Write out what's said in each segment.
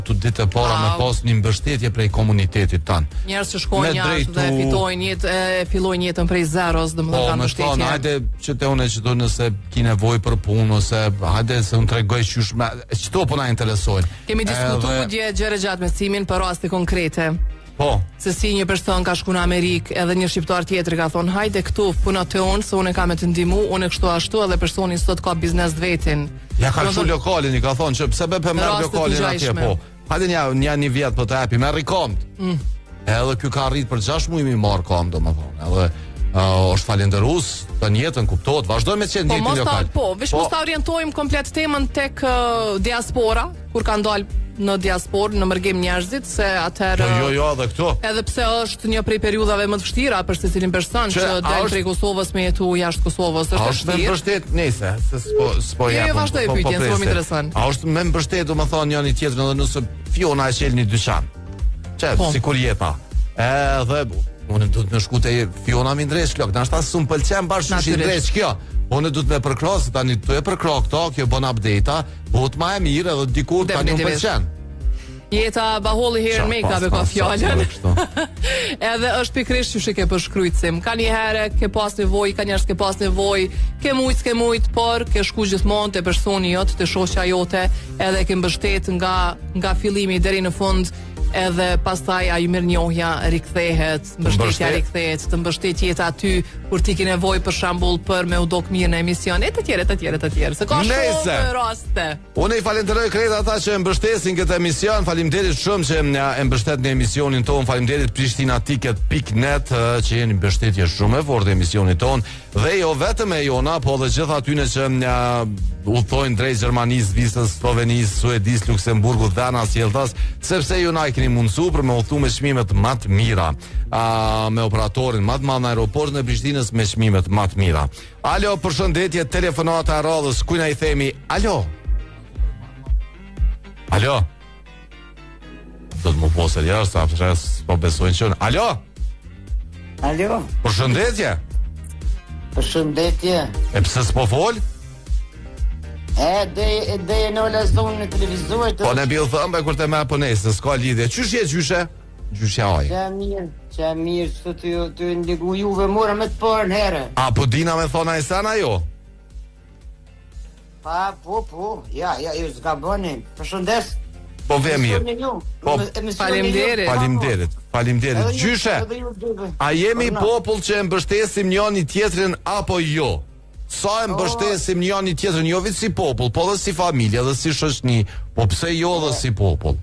tu ditë e para me pas një mbështetje prej komunitetit tan. Njerëz që shkojnë jashtë dhe fitojnë jetë, fillojnë jetën prej zeros, domethënë kanë mbështetje. Po, hajde që te unë që do nëse ki nevojë për punë ose hajde se unë tregoj qysh me çto po na interesojnë. Kemi diskutuar gjëra gjatë me Simin për raste konkrete. Po. Se si një person ka shku në Amerikë edhe një shqiptar tjetër ka thonë hajde këtu puna te unë se unë kam të ndihmu, unë kështu ashtu edhe personi sot ka biznes vetin. Ja ka shu lokalin, i ka thonë që pse be merr lokalin atje po. Hajde një vjet po të hapi me rikomt. Edhe ky ka arrit për 6 muaj mi marr kom domethënë. Edhe është falendërues të jetën kuptohet, vazhdojmë me çën jetën lokal. Po, veç mos ta orientojmë komplet temën tek diaspora, kur ka dalë në diasporë, në mërgim njerëzit, se atëherë Jo, edhe këto. Edhe pse është një prej periudhave më të vështira për secilin person që del prej Kosovës me jetu jashtë Kosovës, është vështirë. Është me mbështet nëse, se s'po japim. Jo, vazhdoj pyetjen, s'po më intereson. A është me mbështet, domethënë janë tjetër edhe nëse Fiona e shel një dyqan. Sikur jeta. Edhe unë duhet me shku te Fiona mi ndresh flok, dashka s'm pëlqen bashkë shi ndresh kjo. Unë duhet me përkrahas tani tu e përkrah këto, kjo bën update-a, bëhet më e mirë edhe dikur tani më pëlqen. Jeta baholli herë me ka fjalën. Edhe është pikërisht çu ke përshkruajtsim. Ka një herë ke pas nevojë, ka njerëz ke pas nevojë, ke mujt, por ke shku gjithmonë te personi jot, te shoqja jote, edhe ke mbështet nga fillimi deri në fund. Edhe pastaj ai mirënjohja rikthehet, mbështetja rikthehet, të mbështet jeta aty kur ti ke nevojë për shembull për me u dok mirë në emision, e të tjerë. Se ka shumë raste. Unë i falenderoj krejt ata që mbështesin këtë emision. Faleminderit shumë që e mbështet në emisionin ton. Faleminderit PrishtinAtiket.net që jeni mbështetje shumë e fortë emisionit ton. Dhe jo vetëm e jona, po edhe gjithë atyre që udhtojnë drejt Gjermanisë, Zvicrës, Slovenisë, Suedisë, Luksemburgut dhe anasjelltas, sepse ju na keni mundësu për me udhtu me çmimet më të mira, me operatorin më të madh në aeroportin e Prishtinës me çmimet më të mira. Alo, përshëndetje, telefonata e radhës, kujt na i themi? Alo. Alo. Do të më posë jashtë, sa po besojnë që. Alo. Alo. Përshëndetje. Përshëndetje. E pse s'po fol? Dhe në zonë në televizor. Po ne billë thëmbe kur të me aponesë, s'ka lidhje. Qysh je gjyshe? Gjyshe aj. Qa mirë, që të ndigu juve mora me të parë në herë. A, po dina me thona e sana jo? Pa, po, ja, ju s'ka bënin. Përshëndes. Po ve mirë. Faleminderit. Gjyshe, a jemi popull që e mbështesim njëri tjetrin apo jo? Sa e mbështesim njëri tjetrin, jo vetë si popull, po dhe si familje dhe si shoqni, po pse jo dhe si popull?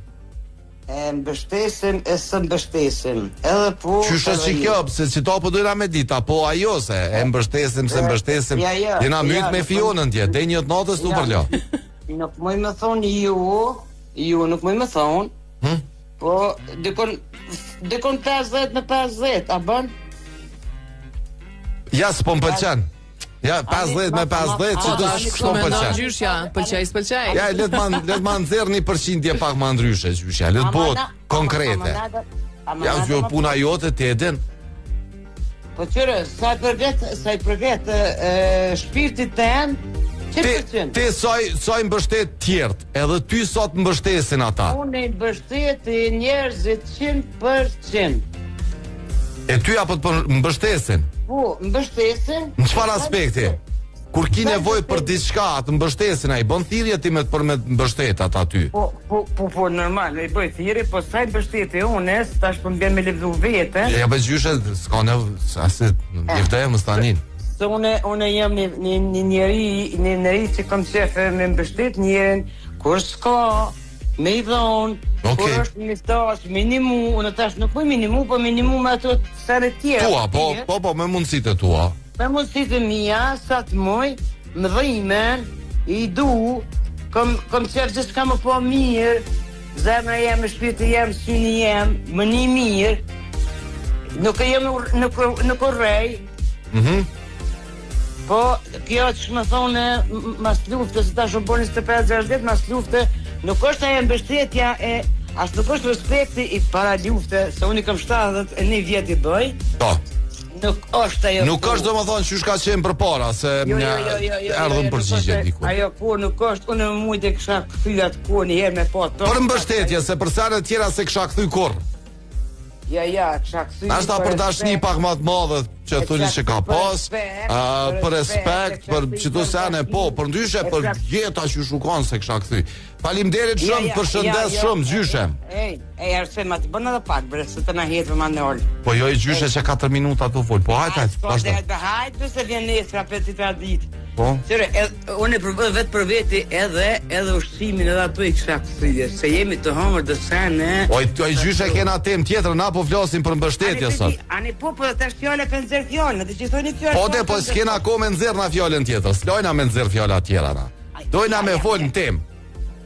E mbështesim e së mbështesim. Edhe po. Qyshe që kjo, se që to po dojna me dita, po ajo se e mbështesim, se mbështesim, jena myt me Fionën tje, dhe njët natës nuk përlo. Nuk mëj me thonë ju nuk mëj me thonë, po dikon 50 me 50, a bën? Ja, s'po më pëlqen. Ja, 50 me 50, që du s'po më pëlqen. Gjyshja, pëlqej. Ja, let ma nëzirë 1% pak ma ndryshe, gjyshja, let bëhet konkrete. Ja, që puna jote të edin. Po qërë, sa i përget shpirtit të enë, Ti saj mbështet tjertë, edhe ty sot mbështesin ata. Unë i mbështet njerëzit 100%. E ty apo të mbështesin? Po, mbështesin. Në çfarë aspekti? Kur ki nevojë për diçka, të mbështesin ai, bën thirrje ti me mbështet ata ty. Po normal, i bëj thirrje, po sa i mbështeti unë, tash po mbien me lëvdu vete. Ja bëj gjyshe, s'ka nevojë, asë jeftë më stanin. Se unë jam një njeri që kam qefe me mbështet njerën, kur s'ka, me i dhonë, kur është një stash, minimu, unë tash nuk bëj minimu, po minimu me ato të sere tjera. Tua, po, me mundësit e tua. Me mundësit e mija, sa të moj, më dhimen, i du, kom qërë gjithë ka më po mirë, zemra jem, shpirti jem, syni jem, më një mirë, nuk e jem nuk urrej, po, kjo që më thonë mas lufte, se ta shumë bërë 25-60, mas lufte, nuk është aje mbështetja as nuk është respekti i para lufte, se unë i kam 71 vjet i bëj. Nuk është ajo. Nuk është domethënë çysh ka qenë përpara se erdhën përgjigje diku. Ajo po nuk është, unë më mujt e kisha kthy atë kohë një herë me pa to. Për mbështetje, se për sa të tjera se kisha kthy kurr. Ja, kisha kthy. Ashta për dashni pak më të madhe që thoni se ka pas, për respekt, për çdo sene po, për ndryshe për jeta që shukon se kisha kthy. Faleminderit shumë, përshëndes shumë gjyshe. Arse ma të bën edhe pak, bre, se të na hedhë më ndol. Po jo i gjyshe që 4 minuta tu fol. Po hajde, vazhdo. Hajde se vjen nesër apo ti ta ditë. Po. Sire, unë e provoj vetë për veti edhe ushqimin edhe ato I kisha kthyje, se jemi të homër të sene. Oj gjyshe kena temë tjetër, na po flasim për mbështetje sot. Ani po tash fjala ka nxjerr fjalën, atë që thoni fjalë. Po po s'kena kohë me nxjerr na fjalën tjetër. S'lojna me nxjerr fjala tjera na. Dojna me fol në temë.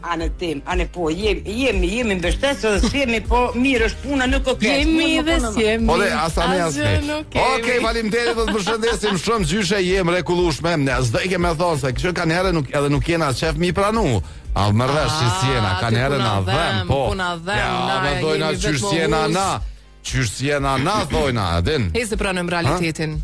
Ane po, jemi mbështetës dhe s'jemi, po mirë është puna nuk o keq. Jemi dhe s'jemi. Po dhe asani asni. Okej, faleminderit dhe të përshëndesim shumë gjyshe, jem rekullueshme. S'do I keme thonë se kështu kanë herë edhe nuk jena qef mi pranu. A mërvesh që s'jena, kanë herë na dhem, po. Ja, me dojna qysh s'jena na. Qysh s'jena na, dojna, edin. Hezi pranojmë realitetin.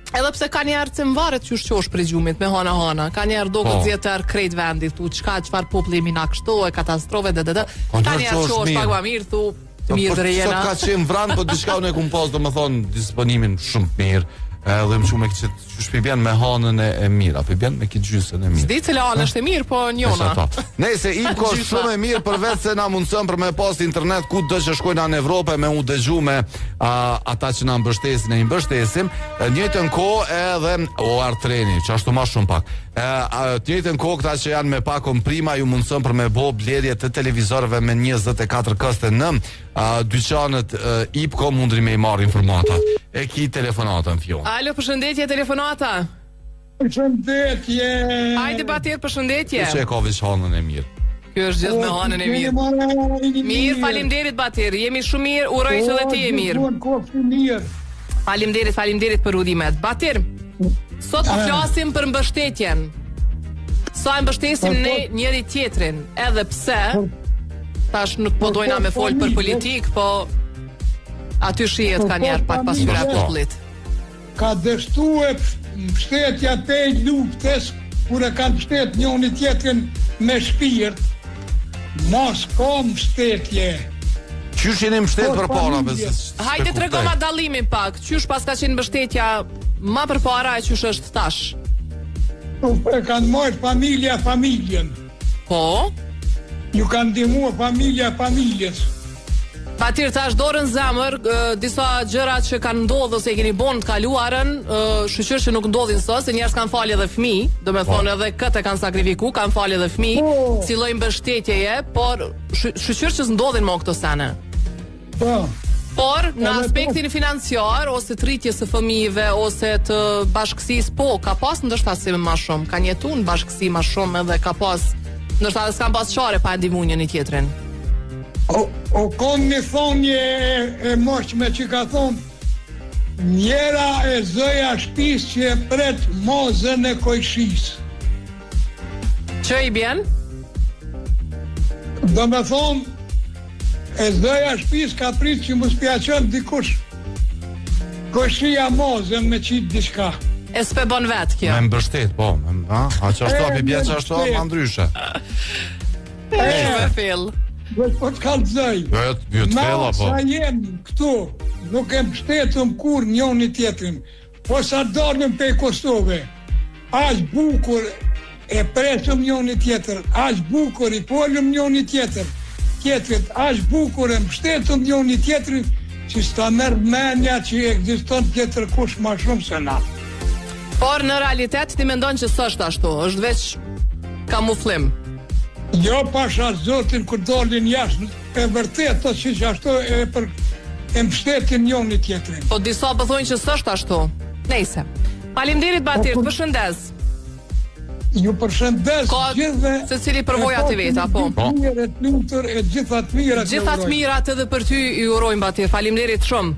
Edhe pse ka njerë që më varet që shqosh për gjumit me hana. Ka njerë do këtë zjetër krejt vendit, tu qëfar popli mina kështu, e katastrofe, Ka njerë që është pak ma mirë, tu mirë dhe rejena. Sot ka qenë vranë, po diçka unë e kumë pas, do më thonë, disponimin shumë mirë. Dhe më shumë e këtë që shpibjen me hanën e mira, pibjen me këtë gjysën e mirë. S'di cila hanë është e mirë, po njona. Nese, I ko shumë e mirë për vetë se na mundësëm për me pas internet ku dë që shkojna në Evropë me u dëgju me ata që na mbështesin e I mbështesim. Njëjtën kohë edhe artreni, që ashtu ma shumë pak. Njëjtën kohë këta që janë me pakon prima ju mundësëm për me bo bledje të televizorëve me 24 këste në dyqanët IPCO mundri me I marrë informatat. E ki telefonatën fjonë. Alo, përshëndetje, telefonata. Përshëndetje. Hajde Batir, përshëndetje. Që e ka vish hanën e mirë. Kjo është gjithë me hanën e mirë. Mirë, faleminderit Batir, jemi shumë mirë, uroj që dhe ti e mirë. Faleminderit për udimet. Batir, sot po flasim për mbështetjen. Sa mbështesim ne njëri tjetrin, edhe pse tash nuk po dojna me fol për politik, po aty shihet ka njerë pak pasyra popullit. Ka dështu e mbështetja te luftës, kur e kanë mbështet njëri tjetrin me shpirt, mos ka mbështetje. Qysh jeni mbështet përpara? Hajde trego ma dallimin pak. Qysh pas ka qenë mbështetja ma përpara e qysh është tash? E kanë marrë familjen. Po? Ju kanë ndihmuar familjes. Batir, tash dorën zemër, disa gjërat që kanë ndodhur ose keni bon të kaluarën, shqyr që nuk ndodhin sot, se njerëz kanë falë edhe fëmijë, do me thonë edhe këtë kanë sakrifiku, kanë falë edhe fëmijë, si lloj mbështetjeje, por shqyr që s'ndodhin më këto sene. Por në aspektin financiar ose të rritjes së fëmijëve ose të bashkësisë, po ka pas ndoshta si më shumë, kanë jetuar në bashkësi më shumë edhe ka pas ndoshta s'kan pas çare pa ndihmuar njëri tjetrin. O kom një thonje e moshme që ka thonë njera e zëja shtëpis që e pret mozën e kojshis. Që I bjen? Do me thonë e zëja shtëpis ka prit që mos pja qënë dikush kojshia mozën me qitë diçka. E s'pe bon vetë kjo. Me mbështet, po. A që ashtu api bje që ashtu ma ndryshe. Me fill. Po të kalëzëj. Jo të fella, po. Sa jenë këtu, nuk e mbështetëm kur njëni tjetrin. Po sa dorëm pe Kosovë, aq bukur e presëm njëni tjetër, aq bukur I polëm njëni tjetrit, aq bukur e mbështetëm njëni tjetrin, që s'ta merë menja që ekziston tjetër kush ma shumë se na. Por në realitet ti mendon që s'është ashtu, është veç kamuflim. Jo pasha zotin kur dolin jashtë, e vërtet të që ashtu e mbështetin njëni tjetrin. Po disa po thonë që s'është ashtu. Nejse. Faleminderit Batir, përshëndes. Ju përshëndes gjithve. Se cili përvoja të veta, po. E lumtur e gjitha të mirat. Gjitha të mirat edhe për ty I urojmë Batir. Faleminderit shumë.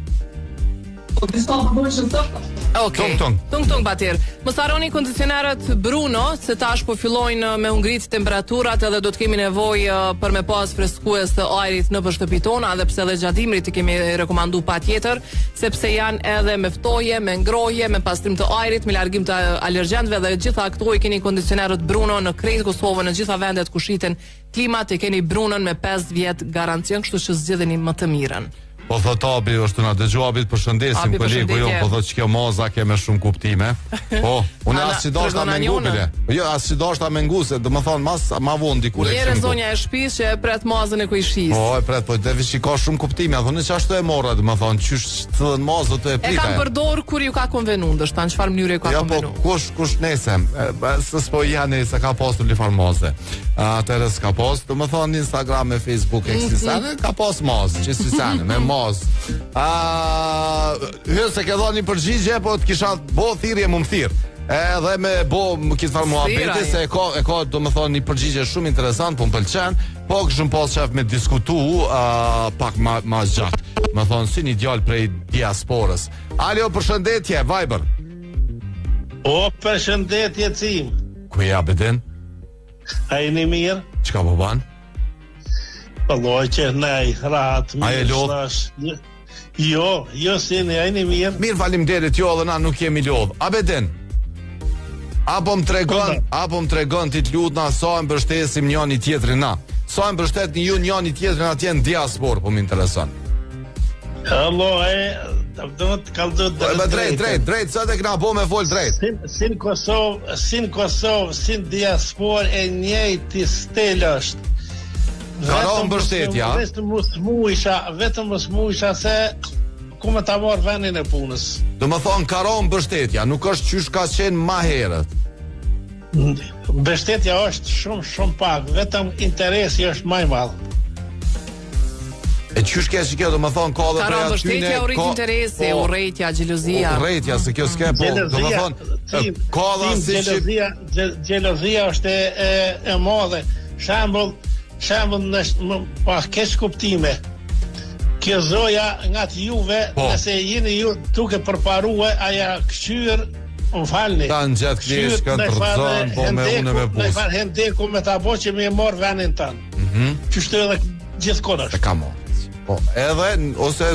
Po disa po thonë që s'është ashtu. Okej. Tung batir. Mos harroni kondicionerët Bruno, se tash po fillojnë me u ngrit temperaturat edhe do të kemi nevojë për me pas freskues të ajrit në shtëpitë tona, edhe pse edhe gjatë dimrit i kemi rekomanduar patjetër, sepse janë edhe me ftoje, me ngrohje, me pastrim të ajrit, me largim të alergjenëve dhe gjitha këto i keni kondicionerët Bruno në krejt Kosovën, në gjitha vendet ku shiten klimat, i keni Brunon me 5 vjet garancion, kështu që zgjidheni më të mirën. Po thot Abi, është na dëgjoj Abit, përshëndesim kolegu jon, po thot që kjo moza ke me shumë kuptime. Po, unë as si dashta me ngubile. Jo, as si dashta me nguse, domethënë ma vonë diku e kemi. Njëre zonja e shtëpisë që e pret mazën e kuishis. Po, e pret, po devi shiko shumë kuptime, thonë çashtu e morra, domethënë qysh thën mazë të e prika. E kanë përdor kur ju ka konvenuar, ndoshta në çfarë mënyre ka konvenuar. Jo, po kush nesem, s'po janë se ka postur li farmazë. Atëherë s'ka post, domethënë në Instagram e Facebook ekziston, ka post mazë, që si sanë, me hyrë se ke dhoni përgjigje, po të kisha bo thirrje më thirr. Edhe me bo më kitë farë muhabeti, se e ka do më thonë një përgjigje shumë interesant, po më pëlqen, po këshëm pas qef me diskutu pak ma gjatë. Më thonë si një djallë prej diasporës. Aljo, përshëndetje, Viber. O, përshëndetje cim. Ku ja bedin? A jeni mirë? Qka po banë? Pëlloj që nej, rahat, mirë. A e lodh? Jo, si ne, a jeni mirë. Mirë, faleminderit, jo dhe na nuk jemi lodh. A bedin? Apo më tregon ti të lutna sa e mbështesim njëri tjetrin na. Sa e mbështetni ju njëri tjetrin atje në diasporë, po më intereson. Allo, do të kaldo drejt, sa të këna po me fol drejt. Sin Kosovë, sin diasporë e njëjti stel është. Karon mbështetja. Vetëm mos muisha se ku me ta marr vendin e punës. Do më thonë karon mbështetja, nuk është qysh ka qenë ma herët. Mbështetja është shumë pak, vetëm interesi është më i madh. E qysh ke që kjo, do më thonë ka dhe preja tyne... Mbështetja u rrit interesi, urrejtja, xhelozia. Urrejtja, se kjo s'ke, po, do më thonë... Ka dhe si që... Xhelozia është e madhe. Shembull në pa keq kuptime. Kjo zoja nga të juve, nëse jeni ju duke përparue, aja këshyr, më falni. Ta në gjatë klesh, kanë të rëzën, po me une me bus. Në farë hendeku me ta bo që me morë venin tanë. Qështu edhe gjithë konë është. E ka morë. Po, edhe, ose...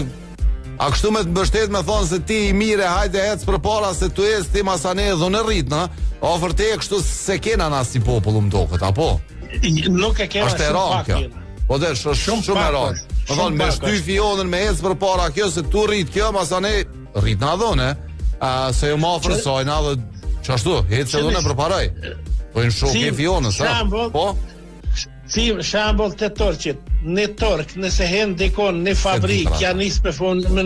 A kështu me të mbështet me thonë se ti i mire, hajde ecë për para se tu ecë ti masane edhe në rritë, në? Ofër te e kështu se kena na si popull më do këtë, apo? Nuk e kena shumë pak jena. Po dhe shumë e ranë. Më thonë, me shty fionën me ecë për para kjo, se tu rritë kjo, masane rritë në adhone, se ju ma ofrësojnë edhe qashtu, ecë edhe në për paraj. Po i në shok e fionës, po? Shambull të torqit, në tork, nëse hen dikon në fabrik, janë nisë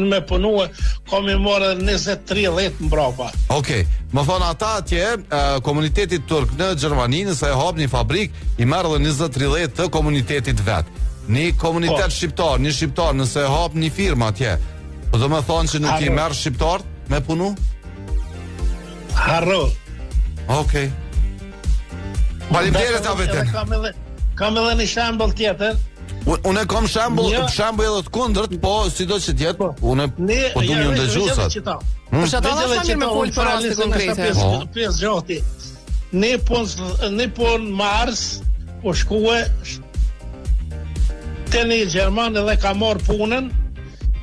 me punua, kom i morë 20-30 mbrapa. Okej, më thonë ata atje, komunitetit turk në Gjermani, nëse e hap një fabrik, i merë dhe 20-30 të komunitetit vetë. Një komunitet shqiptar, një shqiptar, nëse e hap një firma atje, po do më thonë që nuk i merë shqiptar me punu? Harro. Okej. Faleminderit vetën. Kam edhe një shambull tjetër. Unë kam shambull edhe të kundërt, po si do që tjetë, unë po du një ndëgjusat. Për që ata dhe shta mirë me folë për raste konkrete. Në pun mars, po shkue, të një Gjerman edhe ka marë punën,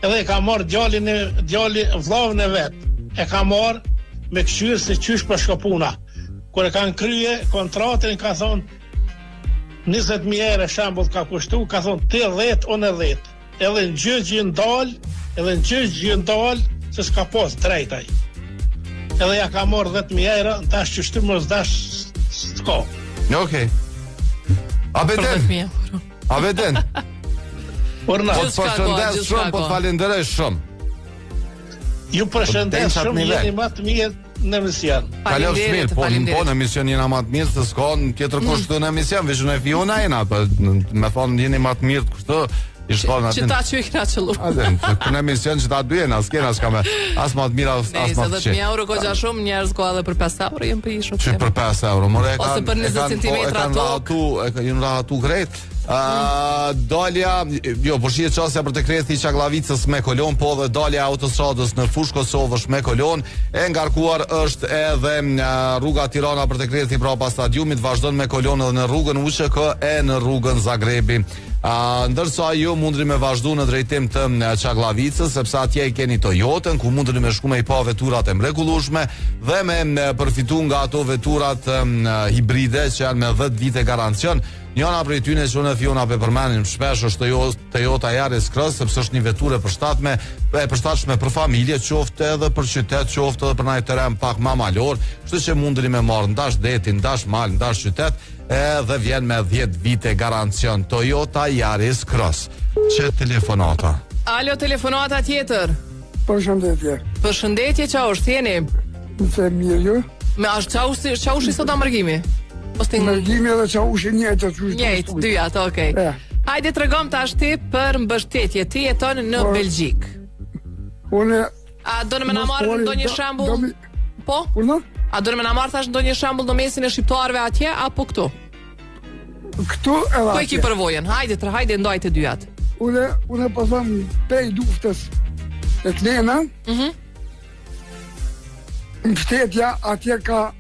edhe ka marë djali vlavën e vetë. E ka marë me këshyrë se qysh për shko puna. Kër e kanë kryje, kontratën ka thonë, 20.000 euro shambull ka kushtu, ka thonë ti 10, unë 10. Edhe në gjyqë ndalë, se s'ka pos drejtaj. Edhe ja ka morë 10.000 euro, në tash qështu më zdash s'ko. Okej. A veten? Urna. Po të përshëndes shumë, po të falenderoj shumë. Ju përshëndes shumë, jeni më të mirë në emision. Kalof shmirë, po në emision jena ma të mirë, se s'ka në tjetër kushtu në emision, vishë në fiona jena, me thonë jeni ma të mirë të kushtu, Që ta që i kna qëllu. Në emision që ta dujen, as kena s'ka me, as ma të mira, as ma të qenë. 10.000 euro ko gja shumë, njerës ko edhe për 5 euro jem për ishë. Që për 5 euro, more ose për 20 cm tokë. E kanë rahatu krejt. Dalja, jo, po shihet çësia për të krethi Çaglavicës me kolon, po dhe dalja autostradës në fushë Kosovës me kolon. E ngarkuar është edhe rruga Tirana për të krethi brapa stadiumit, vazhdon me kolon edhe në rrugën UÇK e në rrugën Zagrebi. Ndërsa ju mundri me vazhdu në drejtim të Çaglavicës, sepse atje i keni Toyotën, ku mundri me shku me i pa veturat e mrekullueshme dhe me përfitu nga ato veturat hibride që janë me 10 vite garancion. Njëna prej tyre që unë e Fiona pe përmenim shpesh është Toyota Yaris Cross, sepse është një veturë e përshtatshme për familje, qoftë edhe për qytet, qoftë edhe për një teren pak më malor, kështu që mundeni me marr ndash detin, ndash mal, ndash qytet, edhe vjen me 10 vite garancion. Toyota Yaris Cross. Që telefonata? Alo, telefonata tjetër. Përshëndetje. Përshëndetje, qa është, jeni? Nëse mirë ju? Me është qa ushi sot amërgimi? Mërgimi edhe qa ushi njëjtë Njëjtë, dyjat, okej. Hajde të regom të ashti për mbështetje. Ti jeton në Belgjik. Une... A do në me në marrë në do një shambull? Po? A do në me në marrë thash në do një shambull në mesin e shqiptarëve atje, apo këtu? Këtu edhe atje. Po e ki përvojen, hajde ndajte dyjat. Une pasam pej duftës e Klena. Mbështetja atje ka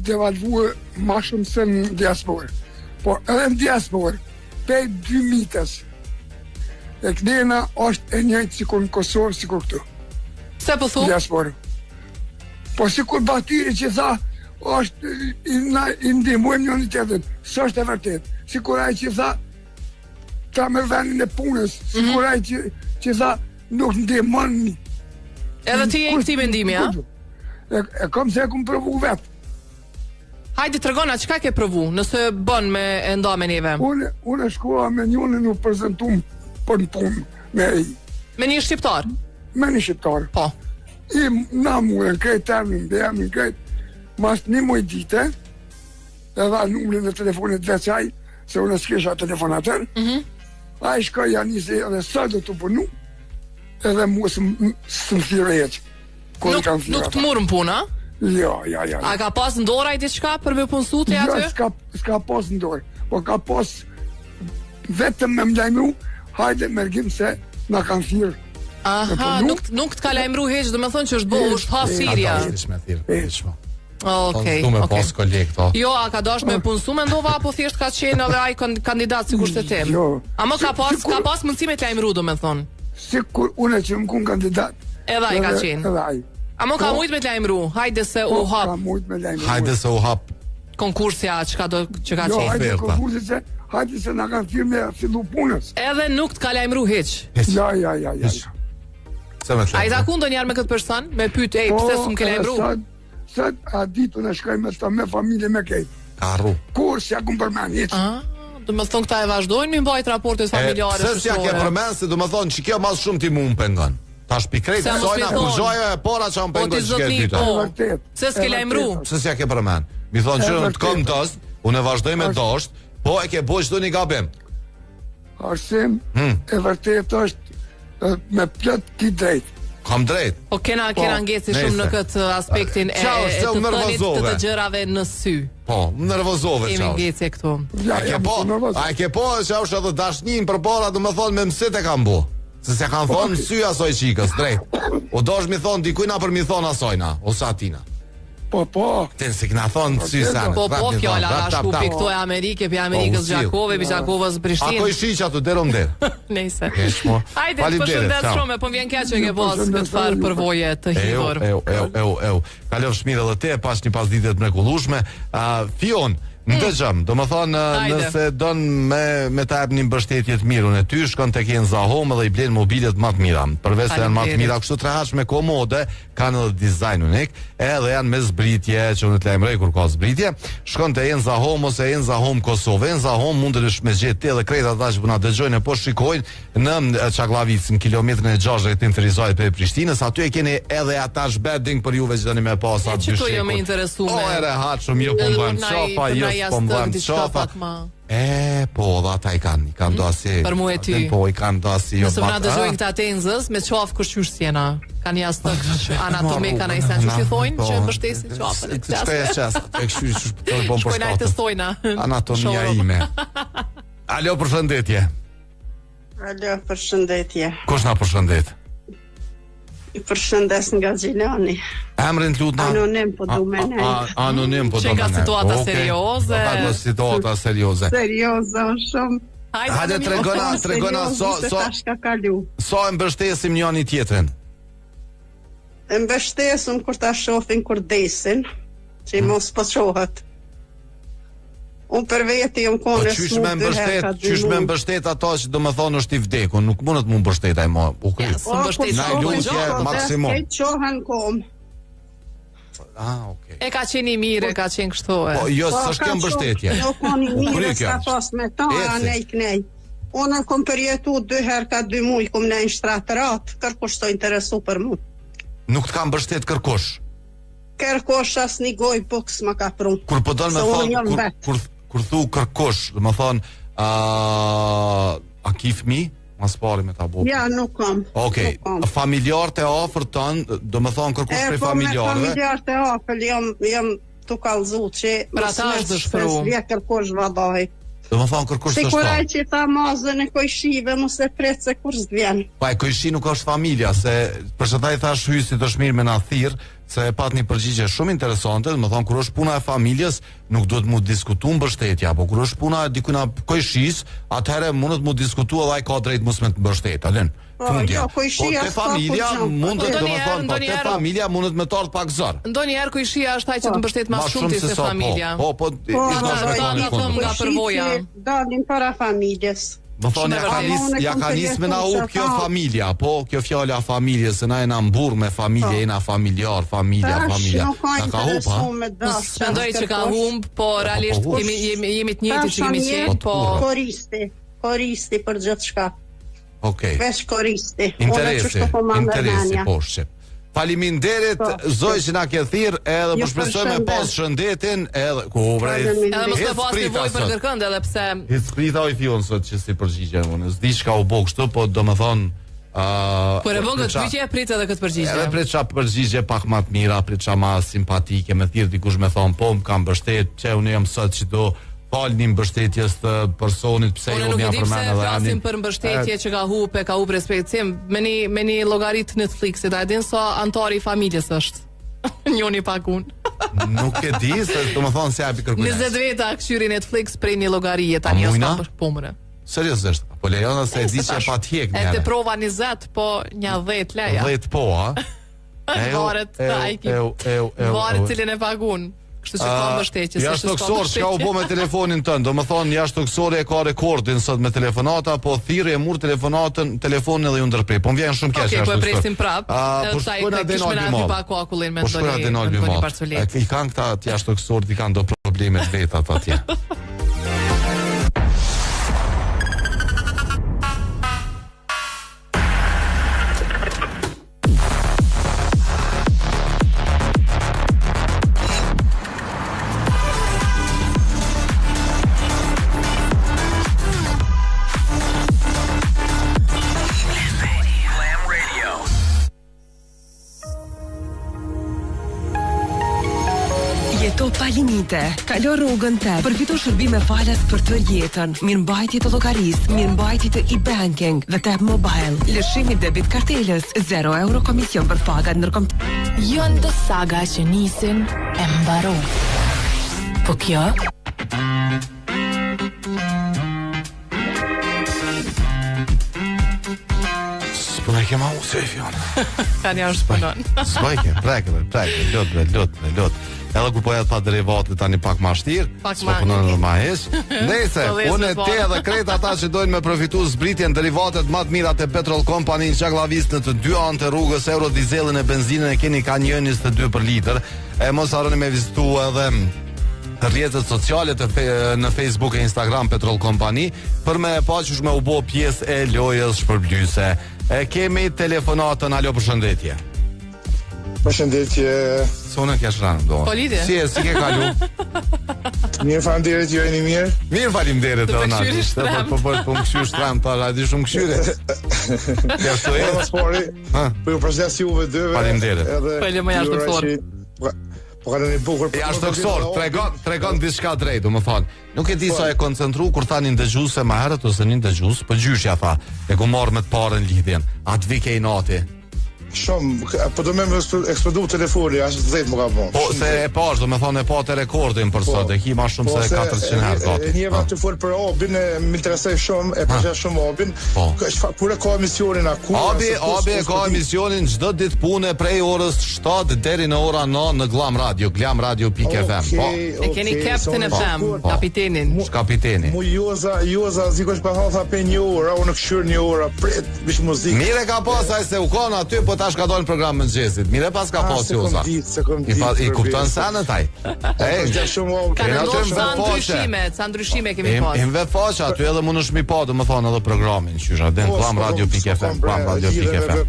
devalvuar ma shumë se në diasporë. Por edhe në diasporë, pej 2 mitës, e Klena është e njëjtë si kur në Kosovë, si kur këtu. Se po thu? Diasporë. Po si kur Batyri që tha, është i ndihmojmë njën i tjetër, së është e vërtet. Si kur ai që tha, ta me vendin e punës, si kur ai që tha, nuk ndihmon. Edhe ti e i këti mendimi, a? E kom se e kom provu vetë. Hajde të regona, qëka ke provu, nëse bën me enda me neve? Unë shkova me njënë në prezentum për në punë me i. Me një shqiptar? Me një shqiptar. Po. I na muen, krejt termin, bejamin, krejt, mas një muj dite, edhe numrin e telefonit veçaj, se unë s'kesha telefonatër, a i shkoj janisi edhe sa do të punu, edhe mu së më thire heq. Nuk të murën puna? Ja. A ka pas në dorë ai diçka për me punësu të aty? Jo, s'ka pas në dorë, po ka pas vetëm me mlajmru, hajde mërgim se na kanë thirë. Aha, nuk të ka lajmru heq, do me thonë që është ha Siria. Okej. Jo, a ka dash me punësu me ndova, apo thjesht ka qenë edhe ai kandidat si kushtet tim? Jo. A më ka pas mundësi me të lajmru, do me thonë? Si kur une që më kun kandidat. Edhe ai ka qenë? Edhe ai. A më ka mujt me të lajmru, hajde se u hap. Ka mujt me lajmru. Hajde se u hap. Konkursja që ka qenë. Jo, hajde konkursi që, hajde se na kanë firme me fillu punës. Edhe nuk të ka lajmru heq. Ja. A i takun do njerë me këtë person, me pyet, pse s'm ke lajmru? Sot a ditu në shkoj me ta me familje me kejt. Ka rru. Kur s'ja kun përmen heq. Do më thonë këta e vazhdojnë mi mbajt raportet familjare. Se s'ja ke përmen, se do më thonë që kjo mas shumë ti mu më pengon. Ta shpikrejt, sojna kur gjoja e pora që më pengon që ke dyta. Se s'ke lajmru. Se s'ja ke përmen. Mi thonë që në të kom dëst, unë e vazhdoj me dosht, po e ke boj qdo një gabim. Arsim, e vërtet është me plët ki drejt. Kam drejt. Po kena ngeci shumë në këtë aspektin e të thënit të të gjërave në sy. Po, më nervozove Kemi ngeci e këtu. A ke po që është edhe dashnin për para, do më thonë me mësit e kam bo. Se se kanë thonë sy asoj qikës, drejt. O do është mi thonë dikujna për mi thonë asojna, ose atina. Po. Ten se këna thonë sy sanë. Po, fjalla ka shku për këto e Amerike, për Amerikës Gjakove, për Gjakovës Prishtinë. Ako i shiq atu, derom der. Nejse. Hajde, të përshëndet shumë, po vjen kja që ke pas këtë farë përvoje të hidhur. Kalov shmire dhe te, pas një pas ditet mrekullueshme. Fion, ndëgjëm, do më thonë, nëse donë me ta ep një mbështetje të mirë, unë e ty shkon të kenë za home dhe i blenë mobilet më të mira. Përveç se janë më të mira, kështu të rehash me komode, kanë edhe dizajn unik, edhe janë me zbritje, që unë të lajmërej kur ka zbritje, shkon të Enza Home ose Enza Home Kosovë. Enza Home mund të me gjetë te dhe krejt ata që puna dëgjojnë e po shikojnë në Çaglavicë, në kilometrin e 6 të Ferizaj për Prishtinës, aty e keni edhe attach bedding për juve që doni me pas atë dyshekut. Që jo me interesume. O, e rehat shumë, jo po mbajmë qafa, jo po mbajmë qafa. Po, dhe ata i kanë do asi. Për mu e ty. Po, i kanë do asi. Nëse më na dëgjojnë këta tenzës, me qafë këshqysh s'jena. Kanë jasë të anatomika në isen që thojnë, që mbështesin qafën. Shkoj e qesë, e këshqysh të bom për shkojnë ajtë të stojna. Anatomia ime. Alo, përshëndetje. Alo, përshëndetje. Kush na përshëndet? I përshëndes nga Gjilani. Emrin të lutna? Anonim po du me nejtë. Anonim po du me nejtë. Që nga situata serioze. Nga situata serioze. Serioze, shumë. Hajde tregona so e mbështesim njëri tjetrin. E mbështesim kur ta shohin kur desin, që mos po shohet. Unë për veti jam kone qysh me mbështet ato që do më thonë është i vdekur, nuk mundet mu mbështet ai më u kry. Na lutje maksimum. E qohen kom. Okay. E ka qenë i mirë, e ka qenë kështu e. Po, jo, s'është kjo mbështetje. Nuk ka një mirë, s'ka pas me ta, anej kënej. Unë kom përjetu 2 herë ka 2 muj, kom në një shtratërat, kërkush të interesu për mu. Nuk të ka mbështet kërkush? Kërkush as një goj boks më ka pru. Kur po donë me thonë, kur thu kërkush, dhe më thonë, a ki fmi? Mas pari me ta bo. Ja, nuk kam. Okej, familjarët e afërt tanë, do më thonë kërkush prej familjarëve? Familjarët e afërt, jam të kallëzu që pra ta është dëshpëru. Vje kërkush vadoj. Do më thonë kërkush të shto. Sikuraj që ta mazën e kojshive, mos e pretë se kur s'dvjen. Pa e kojshi nuk është familja, se për që ta i thash hysit është mirë me na thirë, se e pat një përgjigje shumë interesante, dhe më thonë, kur është puna e familjes, nuk do të mu diskutu mbështetja, po kur është puna e dikuna kojshis, atëhere mundet mu diskutu edhe ai ka drejt mus me të mbështet, alen? Jo, kojshia te familja mundet, do më thonë, po te familja mundet me tardë pak zërë. Ndonjëherë kojshia është ai që të mbështet mas shumë ti se familja. Nga përvoja. Dalin para familjes. Më thonë, ja ka nisë me na up kjo familja, po, kjo fjalla familje, se na e na mburë me familje, e na familjar, familja. Na ka hup, ha? Shpendoj që ka humb, po realisht jemi të njëjti që kemi qenë, po... Koristi për gjithë shka. Okej. Vesh koristi. Interesi, po, shqip. Faleminderit zoj që na ke thirr, edhe po shpresojmë pas shëndetin, edhe ku vrej. Edhe mos të pas nevojë për kërkënd, edhe pse sprita i fion sot që si përgjigje unë. S'di çka u bë kështu, po domethën por e vogël pyetje prit edhe këtë përgjigje. Edhe prit ça përgjigje pak më të mira, prit ça më simpatike, më thirr dikush më thon, po më kam mbështet, që unë jam sot që do falni mbështetjes të personit, pse jo më përmend edhe ani. Flasim për mbështetje që ka hup respektim me një llogarit Netflixit, a din sa antari i familjes është? Njoni pakun. Nuk e di, se domethënë se japi kërkues. 20 veta këshyri Netflix prej një llogarie tani është për pomre. Seriozisht, po lejona se e di që pa të hek. E te prova 20, po një 10 leja. 10 po, a? Varet varet cilën e pagun. Kështu që ka mbështetje, jashtë toksor, çka u bë me telefonin tënd? Domethënë jashtë toksori e ka rekordin sot me telefonata, po thirrje e mur telefonin edhe ju ndërprej. Po më vjen shumë keq ashtu. Okej, po e presim prap. Po shkojnë atë në Albi Mall. Pa akullin me ndonjë parçolet. I kanë këta jashtë toksor, i kanë do probleme të veta atje. Jeto pa limite, kalo rrugën të, përfito shërbime falas për të jetën, mirëmbajtje të llogarisë, mirëmbajtje të e-banking dhe Tap Mobile. Lëshimi debit kartelës, 0 euro komision për pagat ndërkombëtare. Janë do saga që nisin e mbaron. Po kjo? S'puna i kema u se i fion. Kanë janë shpënon. S'bajke, preke, lot. Edhe kur po jetë pa derivate tani pak ma shtirë, s'po punon në ma hesh. Ndese, unë e te edhe krejt ata që dojnë me profitu zbritjen derivatet ma të mirat e Petrol Company në Qaklavis në të dy anë të rrugës, euro dizelin e benzinën e keni ka 1.22 për litër. E mos harroni me vizitu edhe rrjetet sociale në Facebook e Instagram Petrol Company për me pa që shme u bo pjesë e lojës shpërblyese. Kemi telefonatën, alo, përshëndetje. Përshëndetje. Sonë kja shranë, do. Po lidje. Si ke kalu? Mirë, faleminderit, ju jeni mirë. Mirë, faleminderit Ronaldo. Po më këshyr shtram, po a di shumë këshyre. Ja shtoj. Spori. Po ju përshëndes juve dyve. Faleminderit. Falem më jashtë fort. Po kanë një bukur. Jashtë kësor, tregon diçka drejt, domethënë. Nuk e di sa e koncentru kur tani ndëgjuese më herët ose një ndëgjues, po gjyshja tha, e ku marr me të parën lidhjen. Atë vi ke nati. Shumë, po do më eksplodu telefoni, as 10 më ka bën. Po se e pash, domethënë e pa te rekordin për sot, e ki më shumë se 400 herë gati. Një vakt të fol për Obin, më interesoj shumë, e përshaj shumë Obin. Kur ka emisionin aku? Obi ka emisionin çdo ditë pune prej orës 7 deri në ora 9 në Glam Radio, glamradio.fm. Po. E keni Captain FM, kapitenin. Kapiteni. Mu Joza sikosh pa tha pe një orë, unë këshyr një orë, prit bish muzikë. Mire ka pasaj se u kanë aty, po tash ka dalë në program mëngjesit. Mire pas ka pas Joza. I kupton se anë taj. Kanë ndonjë sa ndryshime kemi pas. Inve faqe aty edhe mund është mi pa, domethënë edhe programin, qysh atë glamradio.fm, glamradio.fm.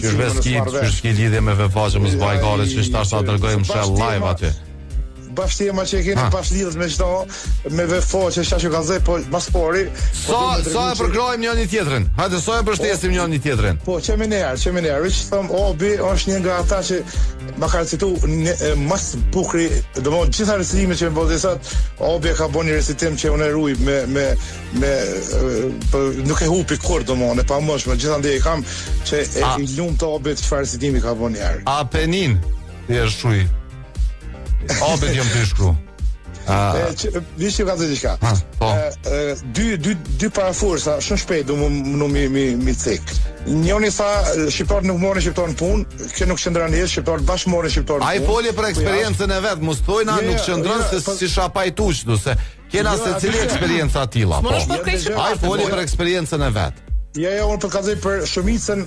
Qysh veskit, qysh ki lidhje me vefaqe, mos baj gare, qysh tash ta dërgojmë shell live aty. Bashkëtima që e keni pas lidhës me qëto, me vefaqe, që ka zë, po mas pori. Sa e përkrojmë njëri tjetrin? Hajde, sa e përshëndesim njëri tjetrin? Po, qemi njerë, veç thëm, Obi është një nga ata që ma ka recitu mas bukri, do më gjitha recitime që më bëdhe sot, Obi ka bo një recitim që unë e ruj nuk e hupi kur, do më, ne pa mëshme, gjitha ndje i kam që i lumë të Obi të qëfar recitimi ka bo njerë. A penin, ti e shuj? Obet jam të shkru. Vishë që ka të diqka. Dy paraforsa, shumë shpejt du më mi cek. Njoni tha, shqiptarët nuk morën shqiptarë në punë, kjo nuk qëndran jesë, shqiptarët bashkë morën shqiptarë në punë. A i folje për eksperiencën e vetë, mos thojna nuk qëndran se si shapajtu qëtu, se kena se cili eksperiencë atila. A i folje për eksperiencën e vetë. Ja, unë përkazoj për shumicën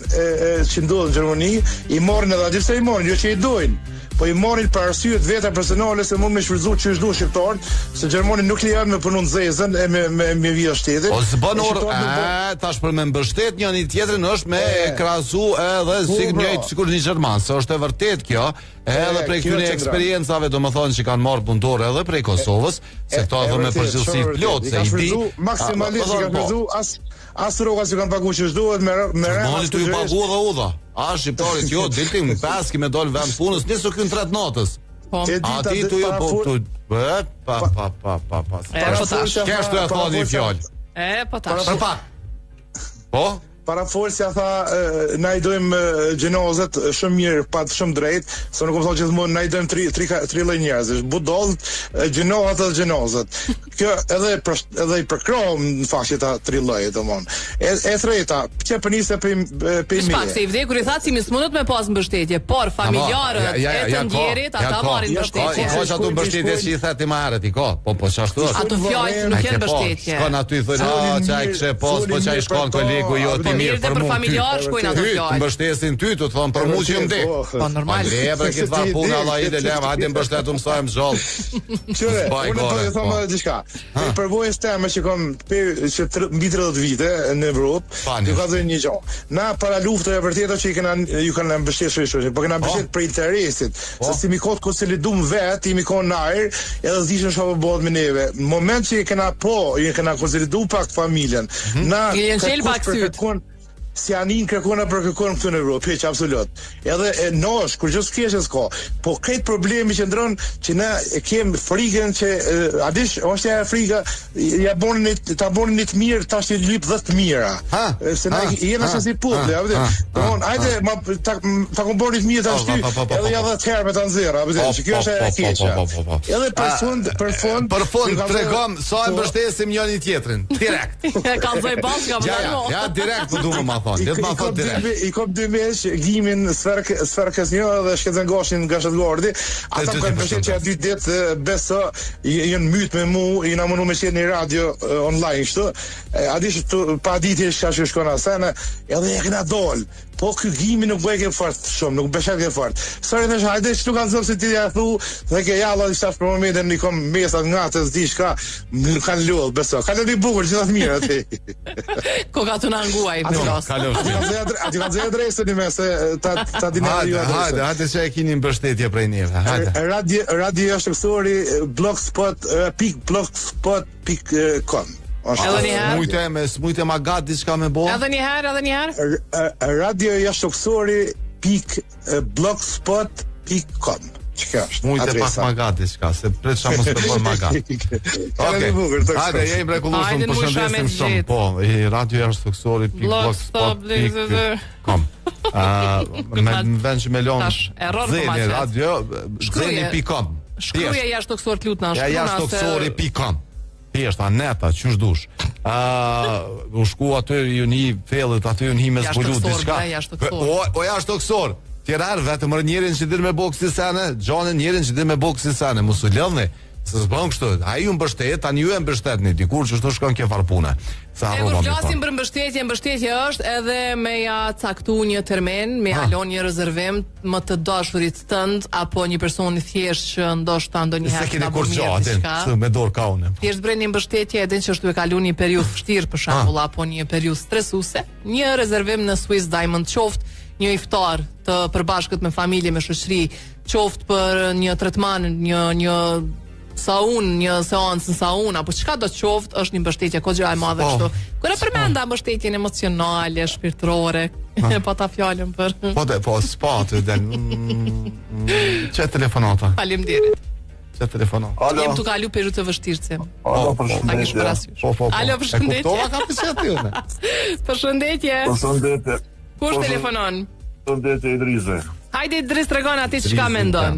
që ndodhë në Gjermani, i morin edhe gjithse i morin, jo që i dojnë, po i morin për arsyet veta personale se mund me shfrytzu që është du shqiptarët, se Gjermani nuk lijan me punu në zezën e me vija shtetit. O së bën orë, tash për me mbështet një tjetrin është me krasu edhe si njëjtë sikur një Gjerman, se është e vërtet kjo, edhe prej këtyre eksperiencave do më thonë që kanë marrë punëtore edhe prej Kosovës, se këto edhe me përgjithësi plot, se i di. Maksimalisht i kanë përgjizu asë roga që kanë pagu që shduhet me rema. Moni të ju pagu dhe udha. A shqiptarit jo, diltim peski me dollë vend punës, njësë kënë 3 natës. A ti të ju po Kesh të e tha një fjallë. Po tash. Për pak. Po? Parafolsja tha, na i dojmë gjenozet shumë mirë, pat shumë drejt, se nuk më thonë gjithmonë na i dojmë tri lloj njerëzish, budollt, gjenohat dhe gjenozet. Kjo edhe i përkrohëm në faqe ta tri lloje, domon. E treta, që për nisë për shpak, se i vdekur i tha si s'mundot me pas mbështetje, por familjarët e të ndjerit, ata marrin mbështetje. I ka që atu mbështetje që i theti ma herët, i ka, po qashtu është. Ato fjallë nuk jenë mbështetje. Shkon aty i thënë, që a i kështë pos, po që a i shkon kolegu jo ti mirë për mu ty, mbështesin ty, të thonë për mu që më dek. Po normal. Lebre këtë var puna, Allah i dhe lema, hajde mbështetu mësajmë zhollë. Qëre, unë të thonë dhe qka, e përvojës teme që kom që mbi 30 vite në Evropë, ju ka dhe një gjohë. Na para luftë e vërteto që ju kanë mbështet shumë, po këna mbështet për interesit, se si mi kotë konsolidum vetë, i mi konë në ajrë, edhe zishën shumë bëhet me neve. Në moment që i këna konsolidu pak familjen, na si anin kërkona për kërkon këtu në Evropë, që absolut. Edhe e nosh, kur gjithë s'keshes ka, po këtë problemi që ndronë që na e kemë frikën që, adish, është e frika, ta bonin një të mirë, ta është një lypë dhe të mira. Se na jena që si putle, ajde, ta kom bonin të mirë të ashty, edhe ja dhe të herë me të nëzira, që kjo është e keqa. Edhe për fund, tregom, sa e mbështesim njëri tjetrin, direkt. Kalzoj baska, ja, direkt të du më I kom dy mesh, Gimin, Sferkës një dhe Shkëzën Gashin nga Shëtgardi. Ata më kanë përshet që a 2 ditë beso jënë mytë me mu, jëna mënu me qenë një radio online shtu. A di që pa diti shka që shkona sene, edhe e këna dollë. Po ky gimi nuk bëj ke fort shumë, nuk beshet ke fort. Sori thash, hajde çu kanë zonë se ti ja thu, dhe ke jalla i tash për momentin i kom mesat ngatës diçka, nuk kanë lull, beso. Ka lëri bukur gjithë mirë aty. Koka të na nguaj pros. Aty kanë zë adresën i mes ta dinari ju adresën. Hajde se e keni mbështetje prej neve. Hajde. Radio Jashtësori blogspot.com. Smujte ma gat diçka me bo. Edhe një herë. Radio Jashtësori.blogspot.com. Çka është? Smujte pak ma gat diçka, se pret sa mos të bën ma gat. Okej. Hajde, jemi mrekullueshëm, përshëndesim shumë. Po, Radio Jashtësori.blogspot.com. Me vend që me lonë Zeni Radio Zeni.com. Shkruaje Jashtësori lutna. Jashtësori.com. Thjeshta neta, qysh dush. U shku aty ju një fellet aty ju një me zbulu diçka. O jashtësor. Tjerar vetëm njërin që din me boksi sene, Gjonin njërin që din me boksi sene, mos u lëdhni. Se s'bën kështu. Ai ju mbështet, tani ju e mbështetni dikur që çdo shkon ke farpune. Sa rrova. Ne flasim për mbështetje është edhe me ja caktu një termin, me ja lënë një rezervim më të dashurit tënd apo një person i thjesht që ndoshta ndonjëherë ka bërë diçka. Me dorë ka unë. Thjesht bën një mbështetje edhe që është duke kaluar një periudhë vështirë për shembull apo një periudhë stresuese, një rezervim në Swiss Diamond qoftë një iftar të përbashkët me familje, me shoqëri, qoftë për një tretman, një saun, një seancë në saun, apo çka do të qoftë, është një mbështetje kogja e madhe kështu. Kur e përmenda mbështetjen emocionale, shpirtërore, po ta fjalën për. Po, spatë den. Çe telefonata. Faleminderit. Çe telefonata. Jem tu kalu periudhë të vështirë. Alo, përshëndetje. Alo, përshëndetje. E kuptova ka pësati unë. Përshëndetje. Përshëndetje. Kush telefonon? Përshëndetje Idrize. Hajde Idris, tregon atë çka mendon.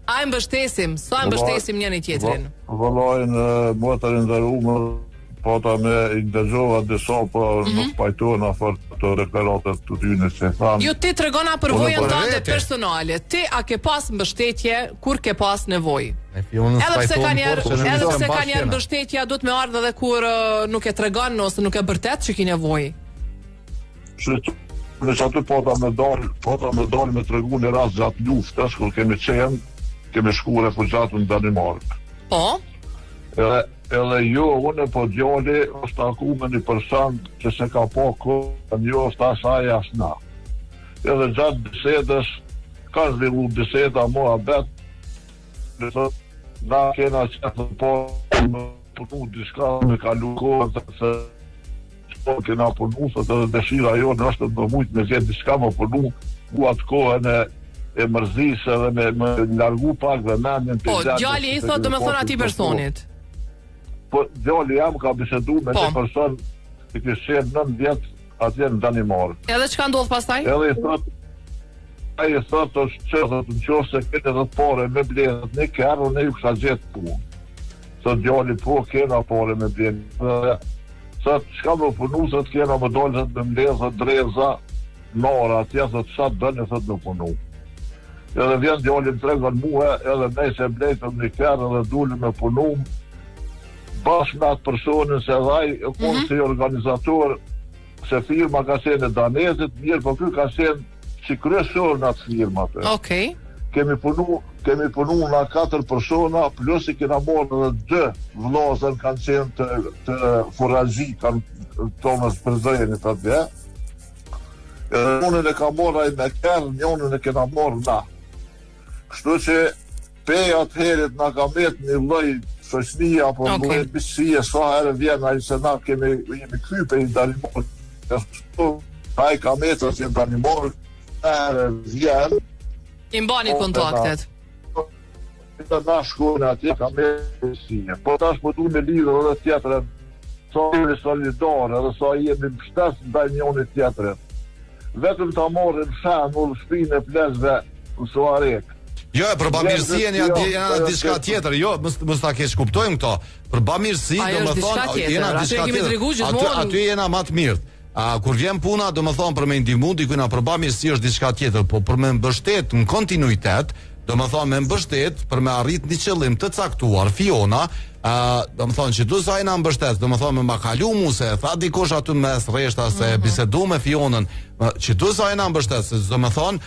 A e mbështesim, sa e mbështesim njëri tjetrin? Vëllai në motën e nderuar, po ta me i dëgjova disa po nuk pajtohen afër të referatet të tyre se thanë. Jo, ti tregona për vojën tënde personale. Ti a ke pas mbështetje kur ke pas nevojë? Edhe pse ka njerë mbështetja do të më ardhë edhe kur nuk e tregon ose nuk e bërtet që ki nevojë. Në që aty po ta me dalë me tregu një rast gjatë luftës, kur kemi shku refugjatën në Danimark. Po? Edhe jo, unë po djali është aku me një person që se ka po kohë, jo është asaj as na. Edhe gjatë bisedës, ka zhvillu biseda mua bet, na kena qëtë po me punu diska me kalu kohën, se kena punu, se të dëshira jo në është të mujtë me zjetë diska me punu, ku atë kohën e mërzisë dhe me largu pak dhe mendjen për gjatë. Po, djali i thot do me thonë ati personit? Po, djali jam ka bisedu me një person që kështë qenë 9 vjetë atje në Danimark. Edhe që ka ndodhë pastaj? Edhe i thot është që dhe të në qosë se këtë dhe të pare me bledhët një kërë, ne ju kësha gjetë punë. Se djali po kena pare me bledhët. Se qka më punu, se të kena më dollët me mbledhët, dreza, nara, atje, se të shatë dënë, se të në punu. Edhe vjen djali më tregon muhe, edhe ne se blejtëm një kërë edhe dulli me punu, bashkë me atë personin se dhaj, konë si organizator, se firma ka qenë e danezit, mirë, po kjo ka qenë që kryesor në atë firma të. Okej. Kemi punu nga 4 persona, plus i kena morë edhe 2 vllazën kanë qenë të forazhi, kanë Thomas Përzëjenit atje. Njënën e ka morë ai me kërë, njënën e kena morë na. Kështu që pej atë herit nga ka metë një lloj shoqënia apo lloj bisie, sa herë vjen ai se na jemi kthyer pe i Danimor. Ai ka metë si në Danimor, vjen. I mbani kontaktet. Të na shkojnë atje, ka metë bisie. Po tash po du me lidhë edhe tjetërën, sa jemi solidar edhe sa jemi mbështes ndaj njëri tjetrit. Vetëm ta morrim shembull shpinë e plezve në Suarek. Jo, për bamirësien janë diçka tjetër. Jo, mos ta keq kuptojmë këto. Për bamirësi, domethënë, jena diçka tjetër. Aty jena më të mirë. Kur vjen puna, domethënë për me ndihmu dikujt për bamirësi është diçka tjetër, po për me mbështet në kontinuitet, domethënë me mbështet për me arrit një qëllim të caktuar, Fiona, do më thonë që du sa i na mbështet, do më thonë me ma kalu mu se tha dikush aty mes rreshta se bisedu me Fionën, që du sa i na mbështet, se do më thonë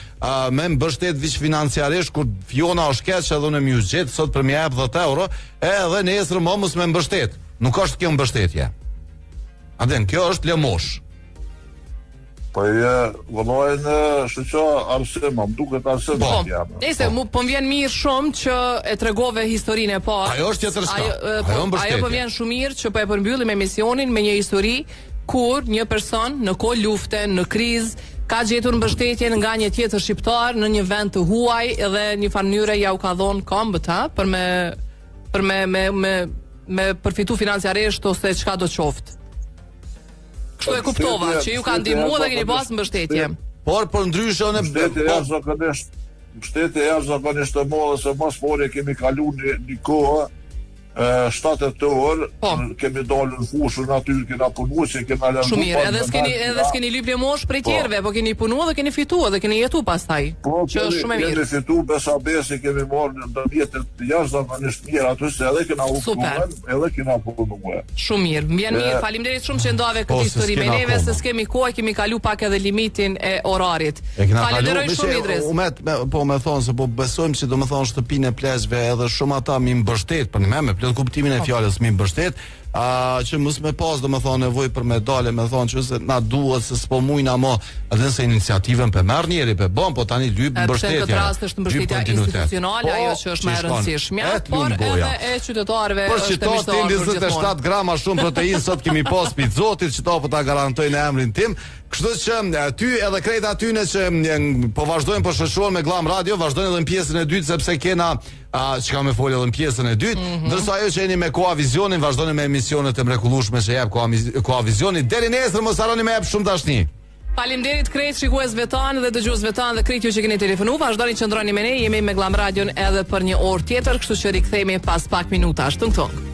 me mbështet vish financiarisht kur Fiona është keq edhe në mjus gjetë sot për mja 10 euro, edhe nesër momës me mbështet. Nuk është kjo mbështetje. Adhen, kjo është lëmosh. Po vëllai në shoqë arsim, më duket arsim jam. Nëse mu po vjen mirë shumë që e tregove historinë e parë. Ajo është tjetër shka. Ajo po vjen shumë mirë që po e përmbyllim emisionin me një histori kur një person në kohë lufte, në krizë, ka gjetur mbështetjen nga një tjetër shqiptar në një vend të huaj dhe një mënyrë ja u ka dhënë këmbët për me përfitu financiarisht ose çka do të qoftë. Kështu e kuptova, që ju ka ndihmuar dhe keni pas mbështetje. Por për ndryshën e mbështetje jashtëzakonisht të madhe se mas pore kemi kalu një kohë 7 orë, kemi dalë në fushën aty, kena punu që kena lëndu. Shumë mirë, edhe s'keni lyp lëmosh prej tjerëve, po keni punu dhe keni fitu dhe keni jetu pastaj. Që është shumë e mirë. Kemi fitu besi, kemi marrë në vjetët jashtëzakonisht mirë aty se edhe kena upunuar, edhe kena punuar. Shumë mirë, mbjen mirë, faleminderit shumë që ndave këtë histori me neve, se s'kemi kohë, kemi kalu pak edhe limitin e orarit. Falenderoj shumë Idris. Po me thonë se po besojmë që do me thonë shtëpinë e plezhve edhe shumë ata mi mbështet, për me plot kuptimin e fjalës mi mbështet, që mos me pas do me thonë nevojë për medale, me thonë që se na duhet se s'po mujna mo edhe se iniciativën për merr njeri për bom, po tani lyp mbështetja. Në këtë rast është mbështetja institucionale, ajo që është më e rëndësishme, por edhe e qytetarëve është e mishtuar. 27 grama shumë protein sot kemi pas pi Zotit, që po ta garantoj në emrin tim. Kështu që ty edhe krejt atyne që po vazhdojmë po shoqërohen me Glam Radio, vazhdojnë edhe në pjesën e dytë sepse kena që kam me folë edhe në pjesën e dytë, ndërsa ajo që jeni me Koavizionin vazhdojnë me emisionet e mrekullueshme që jep Koavizioni. Deri nesër mos harroni me jep shumë dashni. Faleminderit krejt shikuesve tanë dhe dëgjuesve tanë dhe krejt ju që keni telefonu, vazhdoni qëndroni me ne, jemi me Glam Radion edhe për një orë tjetër, kështu që rikthehemi pas pak minutash. Tung tung.